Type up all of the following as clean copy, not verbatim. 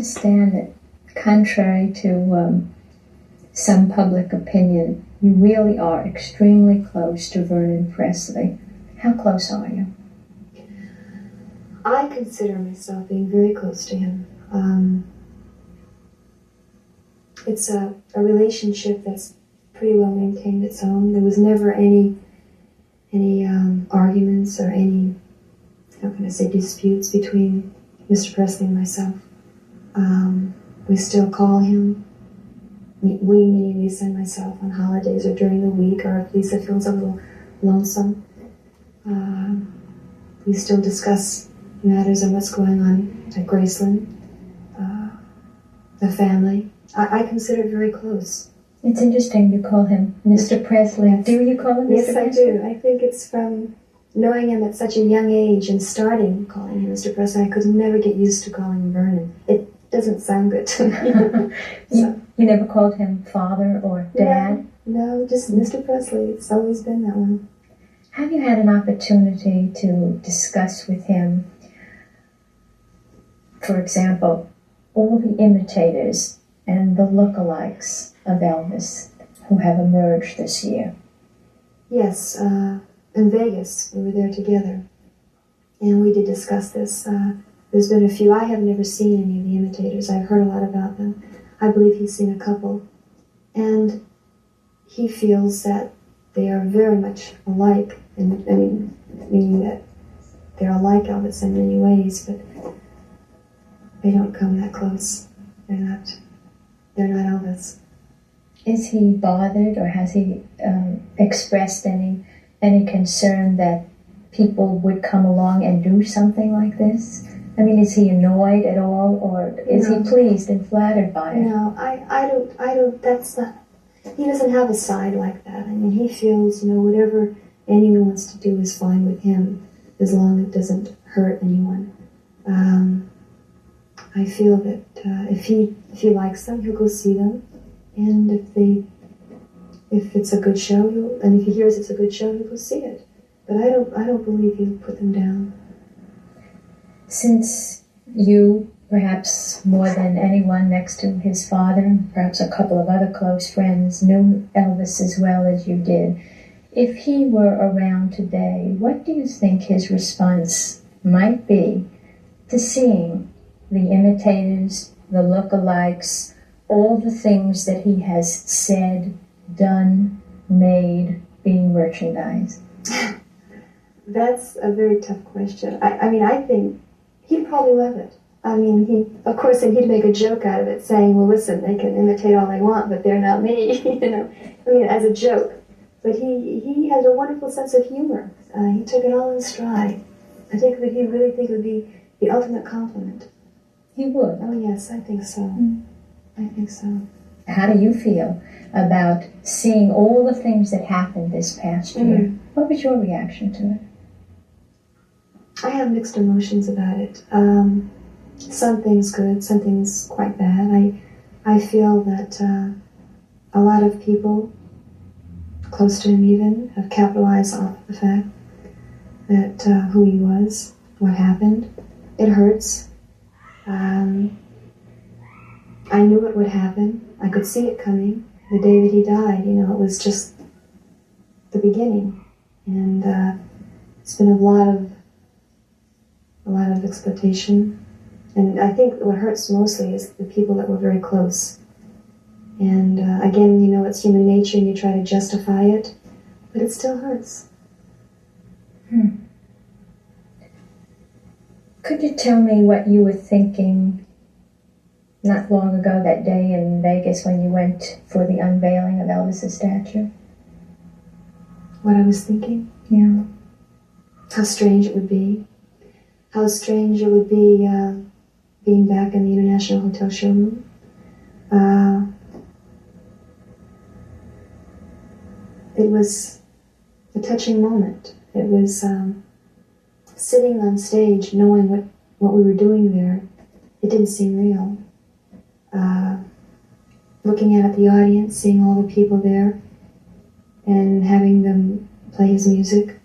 Understand that, contrary to some public opinion, you really are extremely close to Vernon Presley. How close are you? I consider myself being very close to him. It's a relationship that's pretty well maintained its own. There was never any arguments or any, how can I say, disputes between Mr. Presley and myself. We still call him. We, meaning Lisa and myself, on holidays or during the week, or if Lisa feels a little lonesome. We still discuss matters and what's going on at Graceland, the family. I consider it very close. It's interesting you call him Mr. Presley. Yes. Do you call him Mr. Yes, Presley? I do. I think it's from knowing him at such a young age and starting calling him Mr. Presley. I could never get used to calling him Vernon. It doesn't sound good to me. You never called him father or dad? No, just Mr. Presley. It's always been that one. Have you had an opportunity to discuss with him, for example, all the imitators and the lookalikes of Elvis who have emerged this year? Yes, in Vegas, we were there together, and we did discuss this. There's been a few. I have never seen any of the imitators. I've heard a lot about them. I believe he's seen a couple, and he feels that they are very much alike, and meaning that they're alike Elvis in many ways, but they don't come that close. They're not Elvis. Is he bothered, or has he expressed any concern that people would come along and do something like this? I mean, is he annoyed at all, or is he pleased and flattered by it? No, I don't, that's not, he doesn't have a side like that. I mean, he feels, whatever anyone wants to do is fine with him, as long as it doesn't hurt anyone. I feel that if he likes them, he'll go see them, and if it's a good show, and if he hears it's a good show, he'll go see it. But I don't believe he'll put them down. Since you, perhaps more than anyone next to his father, and perhaps a couple of other close friends, knew Elvis as well as you did, if he were around today, what do you think his response might be to seeing the imitators, the lookalikes, all the things that he has said, done, made, being merchandised? That's a very tough question. I think he'd probably love it. I mean, of course, and he'd make a joke out of it, saying, well, listen, they can imitate all they want, but they're not me, as a joke. But he has a wonderful sense of humor. He took it all in stride. I think that he really think it would be the ultimate compliment. He would? Oh, yes, I think so. I think so. How do you feel about seeing all the things that happened this past year? What was your reaction to it? I have mixed emotions about it. Some things good, some things quite bad. I feel that a lot of people, close to him even, have capitalized off the fact that who he was, what happened. It hurts. I knew it would happen. I could see it coming. The day that he died, it was just the beginning. And it's been a lot of exploitation. And I think what hurts mostly is the people that were very close. And again, it's human nature and you try to justify it, but it still hurts. Could you tell me what you were thinking not long ago, that day in Vegas when you went for the unveiling of Elvis's statue? What I was thinking? Yeah. How strange it would be. How strange it would be being back in the International Hotel showroom. It was a touching moment. It was sitting on stage, knowing what we were doing there. It didn't seem real. Looking out at the audience, seeing all the people there, and having them play his music.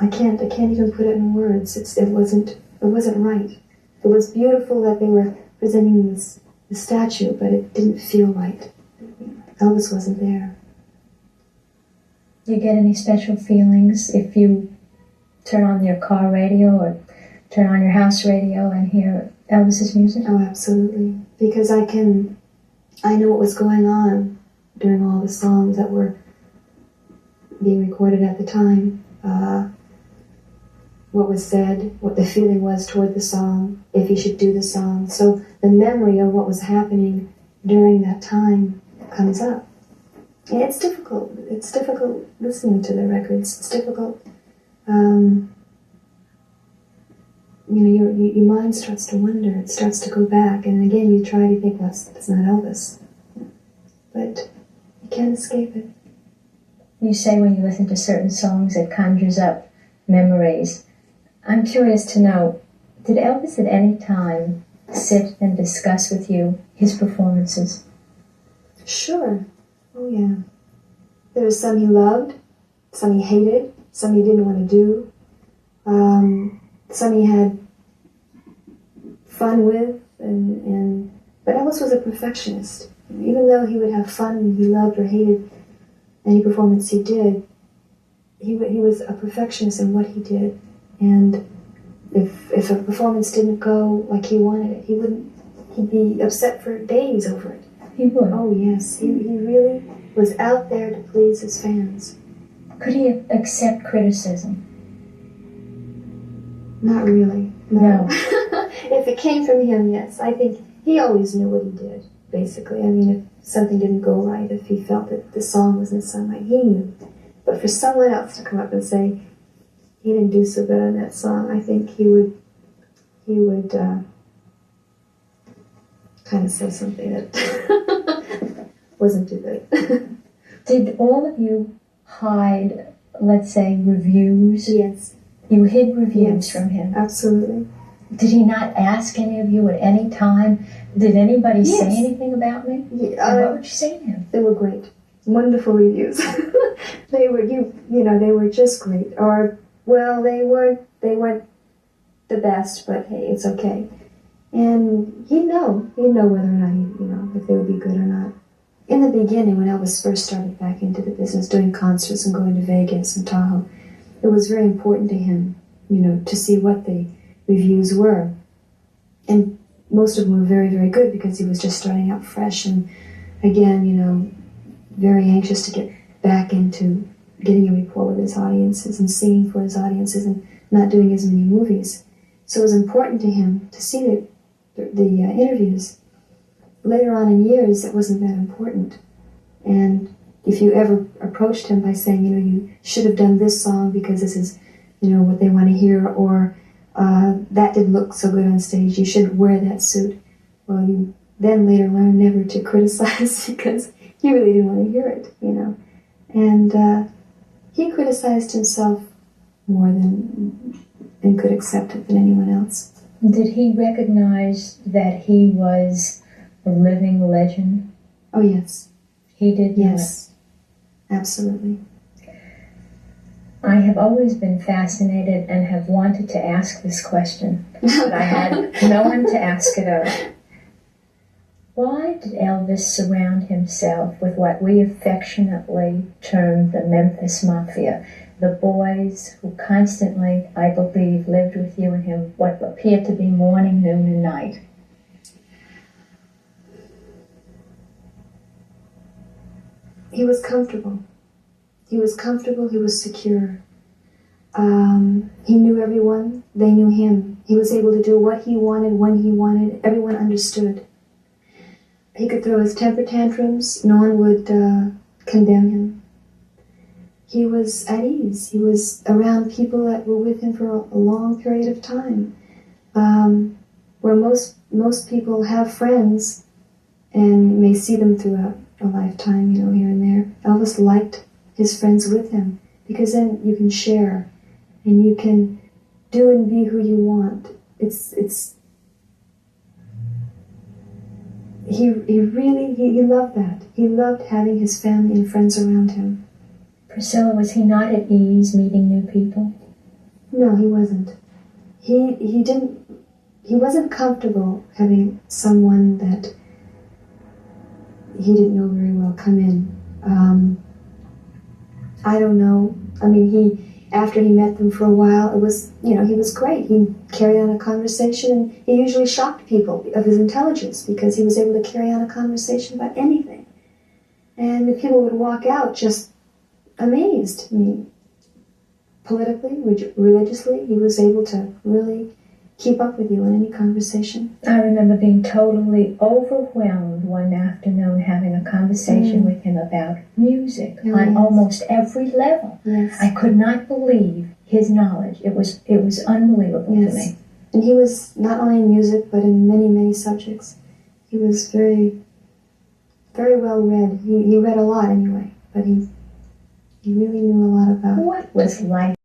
I can't even put it in words. It wasn't It wasn't right. It was beautiful that they were presenting this statue, but it didn't feel right. Elvis wasn't there. Do you get any special feelings if you turn on your car radio or turn on your house radio and hear Elvis's music? Oh, absolutely. Because I know what was going on during all the songs that were being recorded at the time. What was said, what the feeling was toward the song, if he should do the song. So the memory of what was happening during that time comes up. And it's difficult. It's difficult listening to the records. It's difficult. Your mind starts to wonder. It starts to go back. And again, you try to think, that's not Elvis. But you can't escape it. You say when you listen to certain songs, it conjures up memories. I'm curious to know, did Elvis at any time sit and discuss with you his performances? Sure. Oh, yeah. There were some he loved, some he hated, some he didn't want to do, some he had fun with, but Elvis was a perfectionist. Even though he would have fun and he loved or hated any performance he did, he was a perfectionist in what he did. And if a performance didn't go like he wanted it, he'd be upset for days over it. He would? Oh, yes. He really was out there to please his fans. Could he accept criticism? Not really. No. If it came from him, yes. I think he always knew what he did, basically. I mean, if something didn't go right, if he felt that the song wasn't sung right, he knew. But for someone else to come up and say, he didn't do so good on that song, I think he would kind of say something that wasn't too good. Did all of you hide, let's say, reviews? Yes. You hid reviews from him? Absolutely. Did he not ask any of you at any time, did anybody say anything about me? Yeah, and what would you say to him? They were great. Wonderful reviews. They were just great. Or, well, they weren't the best, but hey, it's okay. And he'd know whether or not if they would be good or not. In the beginning, when Elvis first started back into the business, doing concerts and going to Vegas and Tahoe, it was very important to him, to see what the reviews were. And most of them were very, very good because he was just starting out fresh and, again, very anxious to get back into getting a rapport with his audiences and singing for his audiences and not doing as many movies. So it was important to him to see the interviews. Later on in years, it wasn't that important. And if you ever approached him by saying, you should have done this song because this is, what they want to hear, or that didn't look so good on stage, you shouldn't wear that suit. Well, you then later learn never to criticize because you really didn't want to hear it, And he criticized himself more than could accept it than anyone else. Did he recognize that he was a living legend? Oh, yes. He did? Yes, absolutely. I have always been fascinated and have wanted to ask this question, but I had no one to ask it of. Why did Elvis surround himself with what we affectionately term the Memphis Máfia, the boys who constantly, I believe, lived with you and him what appeared to be morning, noon, and night? He was comfortable. He was comfortable, he was secure. He knew everyone, they knew him. He was able to do what he wanted, when he wanted. Everyone understood. He could throw his temper tantrums. No one would condemn him. He was at ease. He was around people that were with him for a long period of time. Where most people have friends and may see them throughout a lifetime, here and there. Elvis liked his friends with him because then you can share and you can do and be who you want. He loved that. He loved having his family and friends around him. Priscilla, was he not at ease meeting new people? No, he wasn't. he wasn't comfortable having someone that he didn't know very well come in. I don't know. I mean, after he met them for a while, it was, he was great. He carried on a conversation, and he usually shocked people of his intelligence because he was able to carry on a conversation about anything. And people would walk out just amazed. I mean, politically, religiously, he was able to really keep up with you in any conversation. I remember being totally overwhelmed one afternoon having a conversation with him about music on almost every level. Yes. I could not believe his knowledge. It was unbelievable to me. And he was not only in music, but in many, many subjects. He was very, very well read. He read a lot anyway, but he really knew a lot about what was life